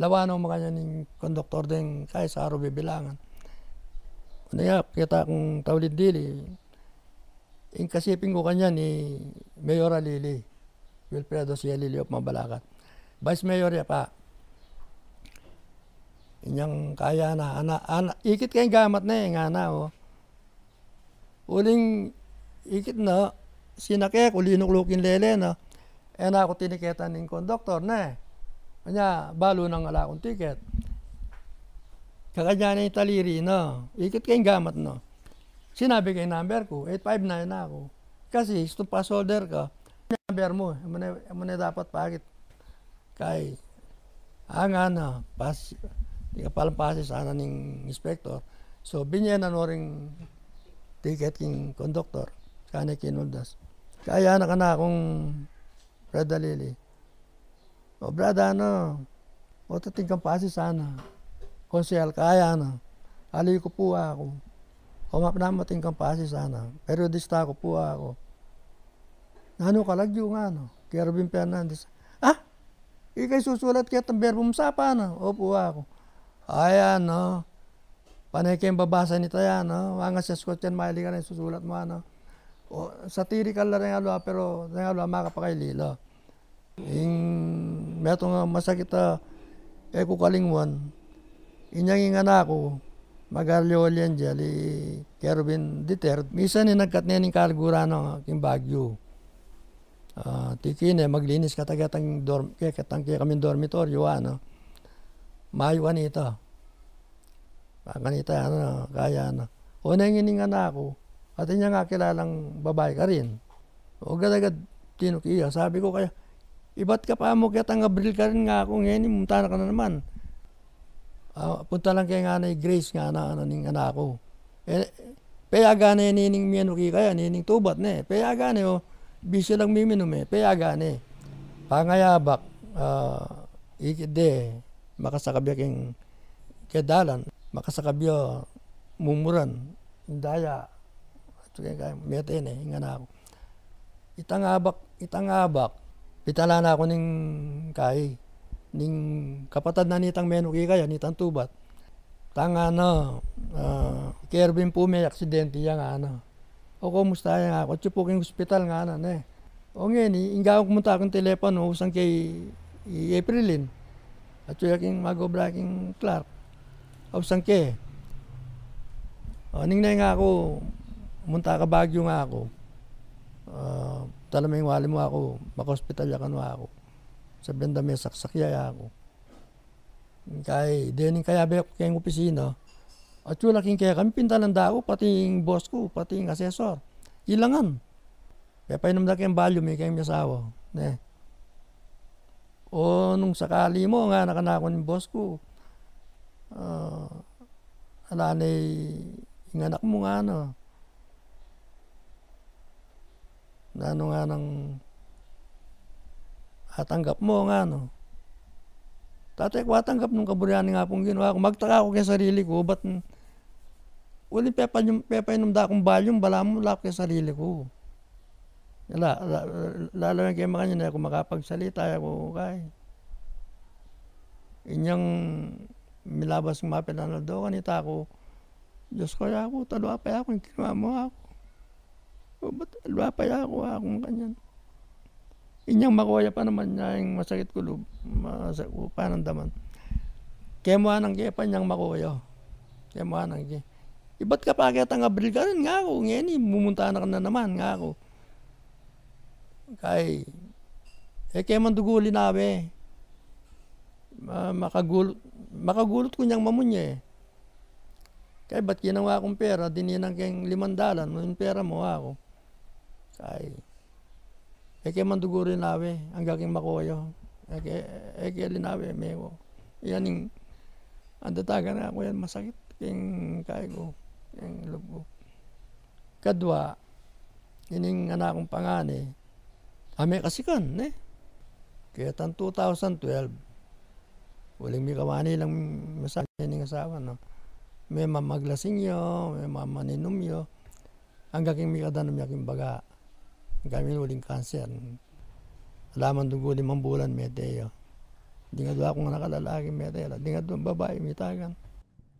Lawan mga nyan yung konduktor din kaya sa araw bibilangan. Kita kong tawlid dili. Yung kasiping ko kanya ni Mayor Alili, Wilfredo C. Alili of Mabalacat. Vice Mayor ya pa. Inyang kaya na, ikit kayong gamat na nga na, Uling ikit na, sinake, ulinuklukin lele na, ako tiniketan ng konduktor na, Kanya, balo nang ala akong ticket. Kakanya na yung taliri na, ikit kayong gamat na. Sinabi kay number ko, 859 na ako. Kasi, gusto pa solder ka, number mo, na dapat pagit. Kay, na, di ka palang pasi sana ng inspector. So, binyan na ring ticket king conductor. Kaya kinuldas. Kaya na ka na akong Brada Lili. O, brada, o tating kang pasi sana. Konsehal, kaya na. Ali ko po ako. O mapnamating kang pasi sana. Periodista ko po ako. Ano kalagyo nga, Kervin Fernandez. Ikay susulat kaya ang verbo mo sa na. Opo ako. Ayan, panay kayong babasa nito yan, Mga sa Scott yan, mahilig ka na susulat mo, O, satirical na rin pero makapakaililo. Meto nga masakit ko kalingwan. Inyang ingana ako, magarliol yan dyan, Kervin Diter. Misa ni nagkat niya ng kalgura king Bagyo. Tikin maglinis katagatang kaming dormitoryo, Mayo kanita. Kanita, kaya na. O nanginingan na ako, at niya nga kilalang babae ka rin. O agad-agad tinukiya. Sabi ko kaya, iba't ka pa mo kaya Abril ka rin nga ako, ngayon, mumtana ka na naman. Punta lang kaya nga na Grace nga ning anak ko. Payaga na nining miyanuki kaya, nining tubat na Payaga na bisyo lang miminum payaga na Pangayabak, ikide, makasakabya king kedalan, makasakabya mumuran, indaya, at kaya meten ingana ako. Itangabak, pitala na ako ning ning kapatad na nitang menuki kaya, nitang tubat. Kervin po may aksidente yan O kumusta yan ako, tsupuking hospital nga O ngayon, ingawang kumunta akong telepono, usang kay Aprilin. At yaking magobra king Clark. Usang kay. Ning na nga ako, munta ka Bagyo nga ako. Talaming wali mo ako, maka-hospital yakan mo ako. Sa benda may saksakya ako. Dening kaya ba ako kayong opisina. At yung laking kaya kami pintalan daw, pati yung boss ko, pati yung asesor. Ilangan. Kaya painom na kayong volume, may kayong asawa. O nung sakali mo, nga nakanako ng boss ko, yung anak mo nga nga nang atanggap mo nga Tatay ko atanggap nung kaburyani nga pong ginawa ko. Magtaka ako kay sarili ko, ba't ulit pepay nung dakong balyong, bala mo lako kay sarili ko. Lalo yung kay makanya na ako makapagsalita ako kay. Inyang milabas ng mapilanal daw, kanita ako, Diyos ko ako, talwa pa ako, yung kinuha mo ako. Ba't talwa pa ako, akong kanyan. Inyang makuya pa naman niya yung masakit ko panandaman. Kaya mo anang kaya pa niyang makuya. Kaya mo anang kaya. Iba't ka pa kaya Abril ka rin nga ako. Ngayon mumunta na ka na naman nga ako. Kaya manduguli na makagulot ko niyang mamunya Kaya ba't ginawa akong pera, dininang kayong 500, yung pera mo ako. Kaya manduguri nawe, ang gaking makoyo. Kaya linawe, mewo. Yan yung, ang dataga na ako yan, masakit. Yung kaya ko, yung lubo. Kadwa, ining anak kong pangani, may kasikan, Kaya tan 2012, walang may kamani lang masakit yung asawa, May mamaglasing yo, may mamaninom yo, ang gaking may kadanam yaking baga. Kami uling cancer. Alaman dugo 5 bulan, medyo. Di nga doon akong nakalalaki, medyo. Di nga doon babae, mitagan.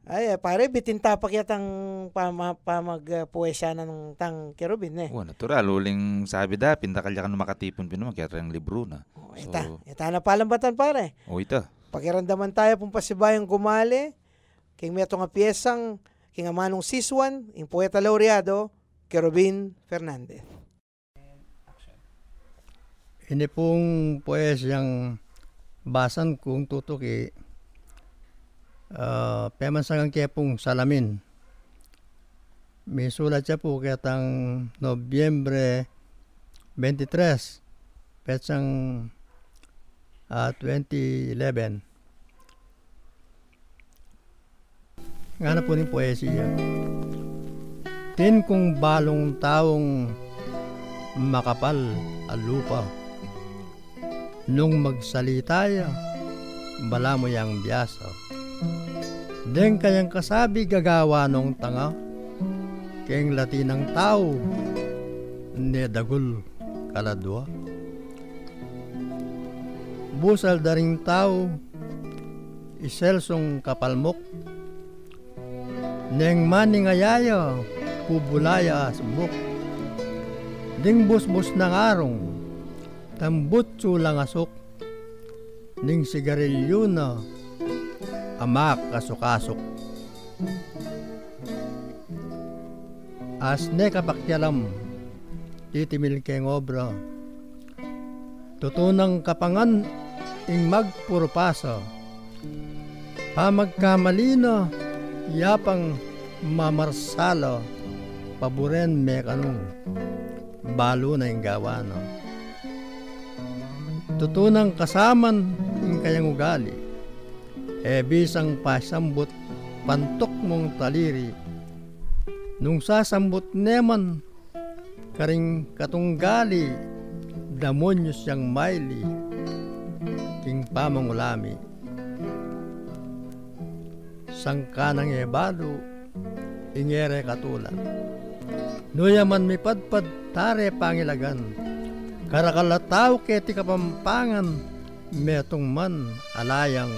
Ay, pare, bitintapak yatang pamagpuwesya na ng tang Kerubin, natural. Uling sabi da, pindakalya ka na makatipon pinuman, kaya rin libro na. Ita na palambatan, pare. Ita. Pakiramdaman tayo pong pasibayang gumali, king meto nga piyesang, king amanong siswan, yung poeta laureado, Kerubin Fernandez. Ini pong poesyang basan kong tutuki, pemansangang kaya pong salamin. May sulat siya po katang Nobyembre 23, petsang 2011. Nga na po ng poesya. Tin kong balong taong makapal ang lupa. Nung magsalitaya, bala mo yang biyasa. Den kayang kasabi gagawa nung tanga. Keng latinang tao, nedagul kaladwa. Busal daring tao, iselsong kapalmok. Neng maning ayaya, pubulaya subok. Ding busbus ng arong, tambutso lang asok. Ning sigarilyo na, amak kasukasok. As ne kapakyalam, titimil keng obra. Tutunang kapangan, ing magpurpasa. Pamagkamalina, yapang mamarsala. Paboren mekanong, balo na ing gawana. Tutunang kasaman, ing kayang ugali. Bisang pasambot, pantok mong taliri. Nung sasambot neman, karing katunggali, damonyo siyang maili, king pamangulami. Sangka ng ebado, ingere katulan. Nuyaman mi padpad tare pangilagan, karakalataw keti kapampangan, metong man alayang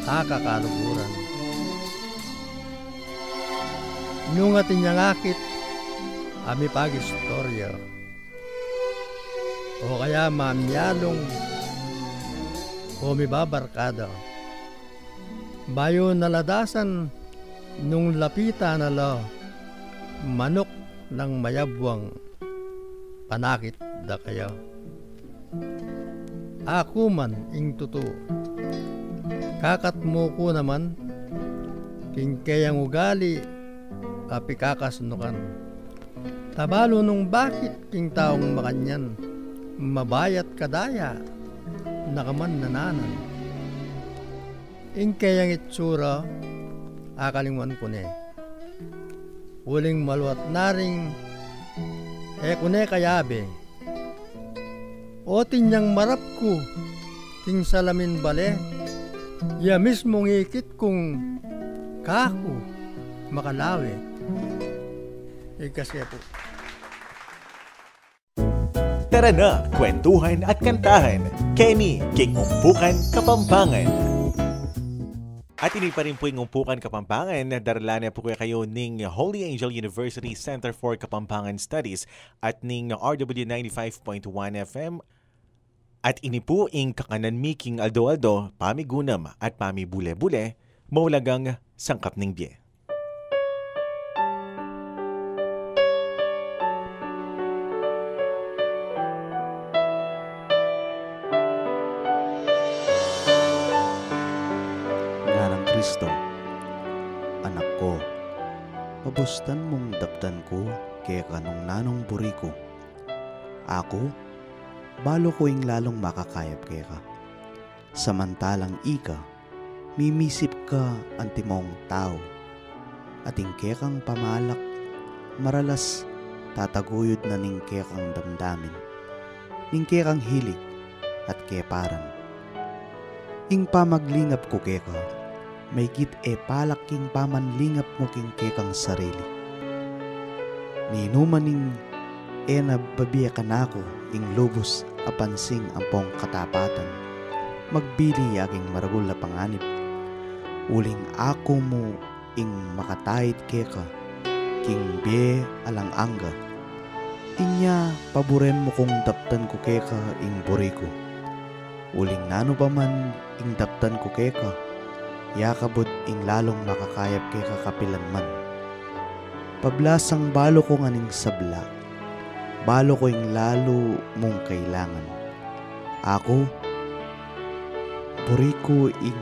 kakakaluguran. Nung ating nyangakit, ami pag-istorya. O kaya mamyalong o mibabarkada. Bayo naladasan nung lapita nala manok ng mayabwang panakit da kaya. Ako man ing tuto. Kakat mo ko naman king kayang ugali kapikakasnukan. Tabalo nung bakit king taong makanyan mabayat kadaya nakaman nananan. Ing kayang itsura akalingan ko ne. Uling maluat naring kune kayabe. O tinyang marap ko king salamin bale. Ya mismong ikit kong kaku makalawi. Kasi po. Tara na, kwentuhan at kantahan. Kenny, King Umpukan, Kapampangan. At ini pa rin po yung Umpukan, Kapampangan. Darala na po kayo ning Holy Angel University Center for Kapampangan Studies at ning RW 95.1 FM. At ini po ing kakanan miking aldo-aldo, pamigunam at pamibule-bule, maulagang sangkap ning biye. Kristo, anak ko, pabustan mong daptan ko kaya kanong nanong buri ko. Ako, balo ko ing lalong makakayap kaya ka. Samantalang ika, mimisip ka antimong tao. Ating kaya kang pamalak, maralas tataguyod na ning kaya kang damdamin. Ning kaya kang hilig at kaya paran. Ing pamaglingap ko kaya ka, may git palaking pamanlingap mo king kekang sarili. Ninumaning nababiya ka na ako ing lubos apansing ampong katapatan. Magbili aking maragul na panganib. Uling ako mo ing makatahit keka king biye alang angga. Inya paboren mo kong daptan ko keka ing boriko. Uling nano pa man ing daptan ko keka. Yakabod ing lalong makakayap kay kakapilan man. Pablasang balo ko nganing sabla, balo ko ing lalo mong kailangan. Ako, puri ko ing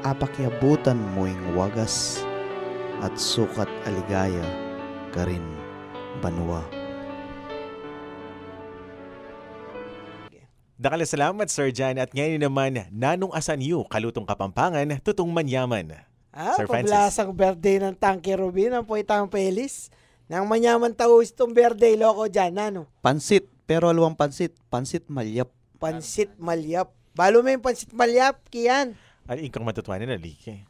apakyabutan mo ing wagas at sukat aligaya karin banwa. Dakala salamat, Sir Jan. At ngayon naman, nanong asan yu, kalutong Kapampangan, tutong manyaman. Sir Francis. Pablasang birthday ng Tangke Rubin, ang poitang pelis. Nang manyaman tao itong birthday, loko dyan, ano? Pansit, pero aluang pansit. Pansit malyap. Pansit malyap. Balo mo yung pansit malyap, Kian. Ano ikang matutuwanin na like?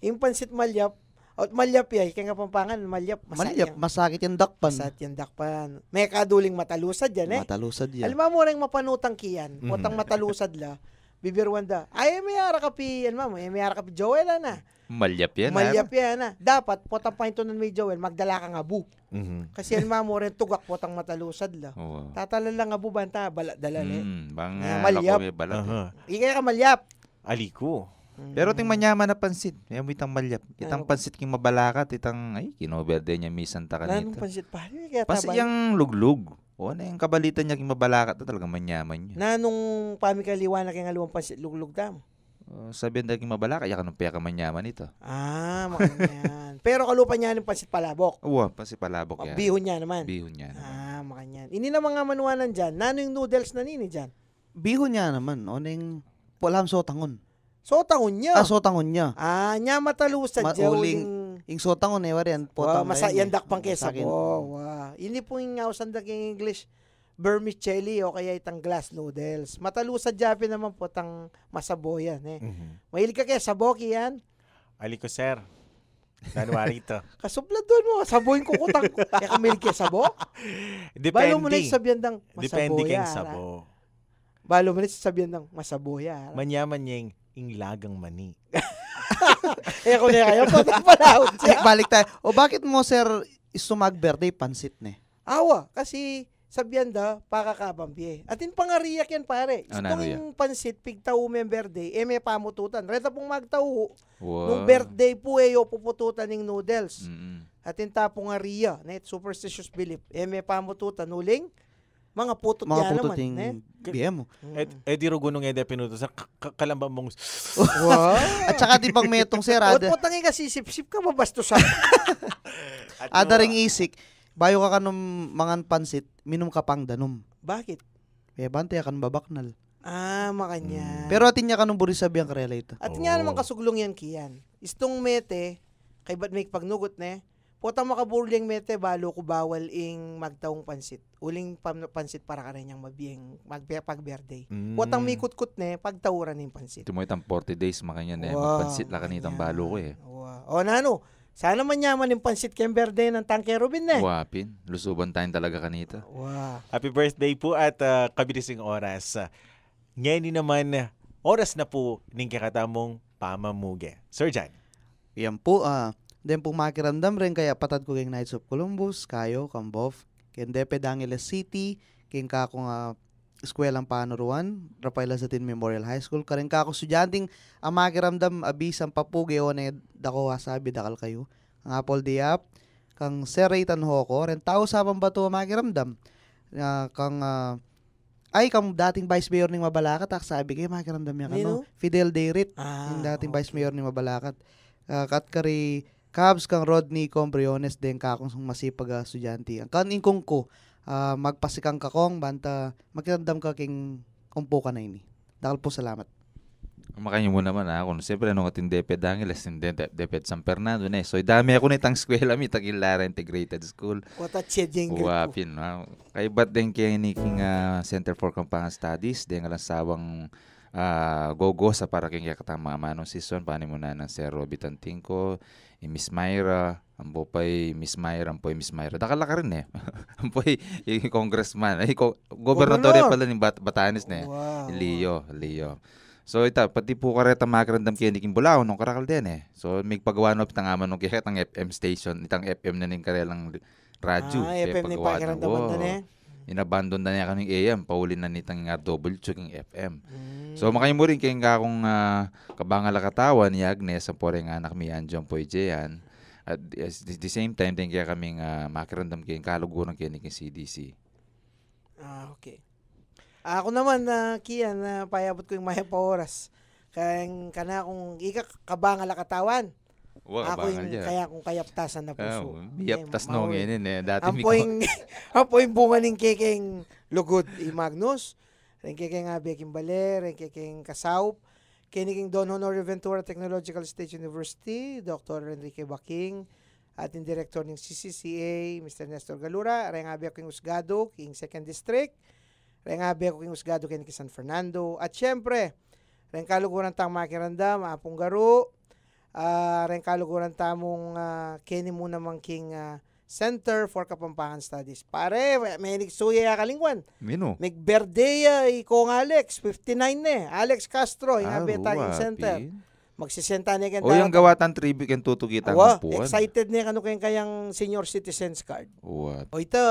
Yung pansit malyap, at malyap yan, kaya Kapampangan, malyap. Malyap, masakit yung dakpan. Masat yung dakpan. May kaduling matalusad yan, Matalusad yan. Alam mo rin mapanutang Kian, potang matalusad la, bibirwan da. Ay, may ara kapi, may ara kapi Joel, na. Malyap yan. Malyap yan, na. Dapat, potang pahintunan may Joel, magdala ka nga bu. Kasi alam mo rin, tugak potang matalusad la. Oo. Tatalan lang nga bu, banta, dalali. Bang malyap. may balat. Ikaya ka malyap. Aliko. Pero ting manyaman na pansit. Yung itang malyap. Itang pansit king mabalakat. Itang, kinoberde niya misan ta Anong kanito. pansit pa? Pansit yung luglug. O, ano yung kabalitan niya king mabalakat na talagang manyaman niya. Nanong pamikaliwan na kaya nga luwang pansit luglug dam. Sabihan dahil king mabalakat, yakan ng peka manyaman ito. Makanyan. Pero kalupa niya ng pansit palabok. Oo, pansit palabok yan. Bihon niya naman. Bihon niya naman. Makanyan. Ini na mga manuanan dyan. Nano yung noodles na nini dyan? Bihon niya naman. O yung pulam sotangon. Sotangon niya. Sotangon niya. Nya matalusad dyan. Yung sotangon wari yan. Yan dakpang kesa po. Ini po yung ngausan daking English. Vermicelli o kaya itang glass noodles. Matalusad Japan naman po tang masaboyan. Mahilig ka kaya saboki yan? Aliko, sir. January ito. Kasupla doon mo. Saboyin ko kutang. Kaya kamilig kaya sabo? Balo mo na yung sabihan ng masaboya. Depende kang sabo. Balo mo na yung sabihan ng masaboya. Manyaman niya yung lagang mani. Kung na kayo, patang palahod siya. Balik tayo. O bakit mo, sir, isumag birthday pansit ne? Awa, kasi sabihan da, pakakabampi. Atin pangariyak yan, pare. Itong yung pansit, pigtaw member day, may pamututan. Reta pong magtaw. Nung birthday po, pupututan ng noodles. Atin tapong ariya, superstitious belief. may pamututan. Nuling, mga putot yan naman. BM mo. Di rugunong pinuto sa kalamba mong... At saka di pang metong sir. At putangin ka, sisip-sip ka, mabastusan. Adaring isik. Bayo ka kanong mangan pansit, minum ka pang danom. Bakit? Bante kan babaknal. Makanya. Pero atin niya kanong buri sabihan karela ito. At nga naman kasuglong yan Kian. Istong mete, kay ba't may pagnugot ne? Potang makabuling mete, balo ko bawal ing magtaong pansit. Uling pansit para ka rin yung mabiyeng pag-birthday. Potang may kutkut ne, pagtawuran ng pansit. Tumoy tang 40 days makanya na magpansit la kanitang balo ko eh. O nano, sana manyaman yung pansit kayong birthday ng Tangke Rubin ne. Wapin, lusuban tayo talaga kanita. Happy birthday po at kabilising oras. Ngayon naman, oras na po ning kakatamong pamamuge. Sir Jan. Yan po, then po makiramdam rin kaya patad ko kayong Knights of Columbus, kayo, Kambof, Kendepe Dangeles City, king kakong Eskwelang Panuruan, Rafael Azatin Memorial High School, karing kako estudyanteng ang makiramdam abisang papuge o na dako sabi dakal kayo. Ang Apple Diap, kang Sir Raytan Hoko, rin tao sa pambato makiramdam. Kang kang dating Vice Mayor ng Mabalacat, sabi kayo makiramdam niya Fidel Deirit, yung dating Vice Mayor ng Mabalacat. Katkari Cubs kang Rodney Combriones din kakong masipag estudyante. Ang kanin kong ko, magpasikang kakong, banta, magkirandam ka king kumpo ka na ini. Dahil po salamat. Makanya mo naman kung siyempre nung ating Deped Angeles, Deped San Fernando na So, dami ako nitang eskwela mi, Tagilara Integrated School. Wata chedjeng grupo. Wapin. Kaya ba't din kaya niking Center for Kapampangan Studies, din nga lang sawang gogo sa para king katama manong season, paano mo na ng Sir Robbie Tantingko, Miss Myra, Ampopay, Miss Myra, Miss Myra. Dakala ka rin Ampoy, yung congressman. Gobernador pala ng Batanes Leo. So, pati po kareta makarandam kaya ni Kimbulao nung karakal din So, may pagawa na pitangaman nung kaya itang FM station, itang FM na ning karelang radyo. FM ni pakiramdaman doon Inabandon na niya kaming AM, paulin na nitang RW checking FM. So, makayo mo rin kayong kakong kabangala katawan ni Agnes, ang poreng anak mi Anjong Poyjean. At the same time, din kaya kaming makirandam kayong kaluguran kayo ni CDC. Okay. Ako naman, Kian, payabot ko yung maya pa oras. Kaya kana kung kabangala katawan. Ako yung kaya kung kayaptasan na puso. Biyaptas no ngayon Dati ang poing bunga ng kekeng lugod Magnus. Rengke kay nga Beking Baler, rengke kay Kasaup, kiniking Don Honorio Ventura Technological State University, Dr. Enrique Baking, ating Director ng CCCA, Mr. Nestor Galura, rengabi ako king Usgado, king 2nd District, rengabi ako king Usgado, king San Fernando, at syempre, rengkaluguran tang makirandam, apong garo, rengkaluguran tamong kini muna mang king Center for Kapampangan Studies. Pare, may nagsuya kalingwan. Mino. Nagberdea kong Alex, 59 Alex Castro, yung abeta yung center. Magsisenta niya kaya. O yung gawatan tribute kang tutukita ng puwan. Excited niya kayang senior citizens card. What? O ito,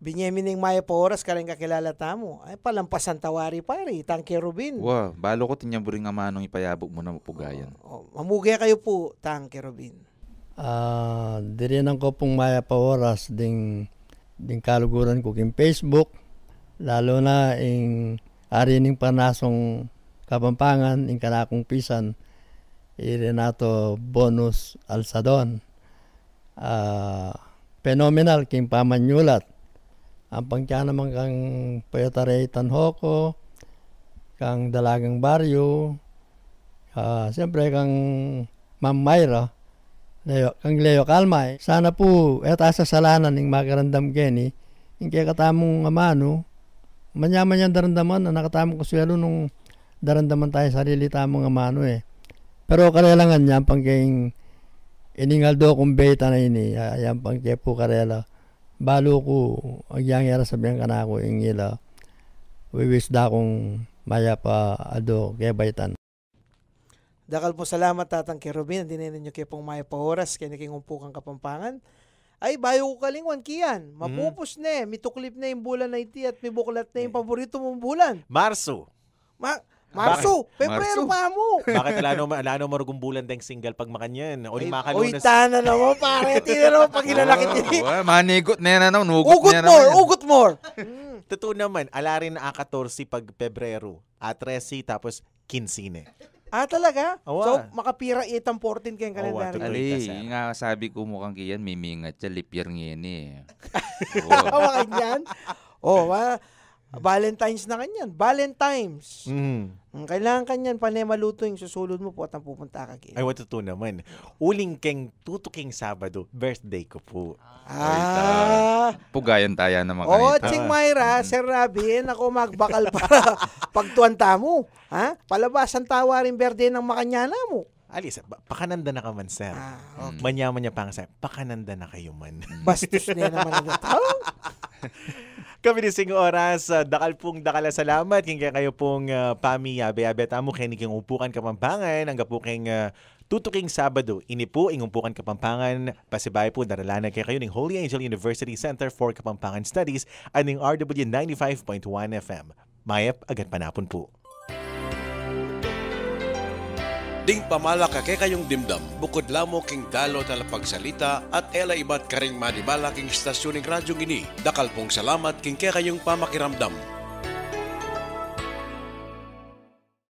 binyemining Maya Poras, karing kakilala tamo. Ay, palampasan tawari pare, Tangke Rubin. Wow, balo ko tinyamburi nga manong ipayabok mo na mapugayan. Mamugay kayo po, Tangke Rubin. Dirinan ko pong Maya Paoras ding kaluguran ko king Facebook, lalo na ing arining panasong Kapampangan ing kanakong pisan Renato Bonus Alsadon. Phenomenal king pamanyulat. Ang pangkya naman kang Payotare Tanhoko, kang Dalagang Baryo, siyempre kang Ma'am Mayra, kang Leo Calmay. Sana po sa salanan ng magarandam Kenny, yung kaya katamong amano, manyaman yan darandaman na nakatamong kuswelo nung darandaman tayo sarili tamong amano Pero karelangan niya, pang kayong iningaldo kong beta na ini, yan pang kaya po karela. Balo ko, agyang yara sabihan ka na ako, ingila, wiwis da kong maya pa ado kaya baitan. Dakal po salamat tatang kay Robin, dinin ninyo kay pong Maya Paoras, kaya nakingumpukang Kapampangan. Ay, bayo ko kalingwan kiyan. Mapupos na mituklip na yung bulan na iti at may buklat na yung paborito mong bulan. Marso. Marso, Pebrero pa mo. Bakit alano marugong bulan deng single pag makanyan? O Oy, tana naman pare, tinero pag ilalakit ini. Manigot na yan, Ugot more. Totoo naman, ala rin na 14 pag Pebrero, 13 tapos 15. Talaga? Awa. So, makapira 8-14 kayong kalendaryo. Ali, nga sabi ko mukhang kiyan, mimingat siya, lip year ngayon Awa kanyan. Valentine's na kanyan. Valentine's. Kailangan kanyan, panay maluto yung susulod mo po at ang pupunta ka kiyan. Ay, totoo naman. Uling keng tutuking Sabado, birthday ko po. Pugayan tayo naman Ching Mayra, Sir Rabin, ako magbakal para pagtuwanta mo. Palabasan tawa rin birthday ng makanyana mo. Alis, pakananda na ka man, sir. Okay. Manyaman niya pa nga, sir. Pakananda na kayo man. Bastos na naman na Kami dising oras, dakal dakala salamat. Kaya kayo pong pami, abe-abeta mo, kaya niking umpukan Kapampangan, hanggang po kayong tutuking Sabado. Ini po, ingumpukan Kapampangan, pasibay po, daralanan kaya kayo ng Holy Angel University Center for Kapampangan Studies at ng RW 95.1 FM. Mayap, agad panapon po. Ding pamalaka kay kayong dimdam, bukod lamo king dalo talapagsalita at ela ibat karing manibala king stasyon ng radyo ini. Dakal pong salamat king kay kayong pamakiramdam.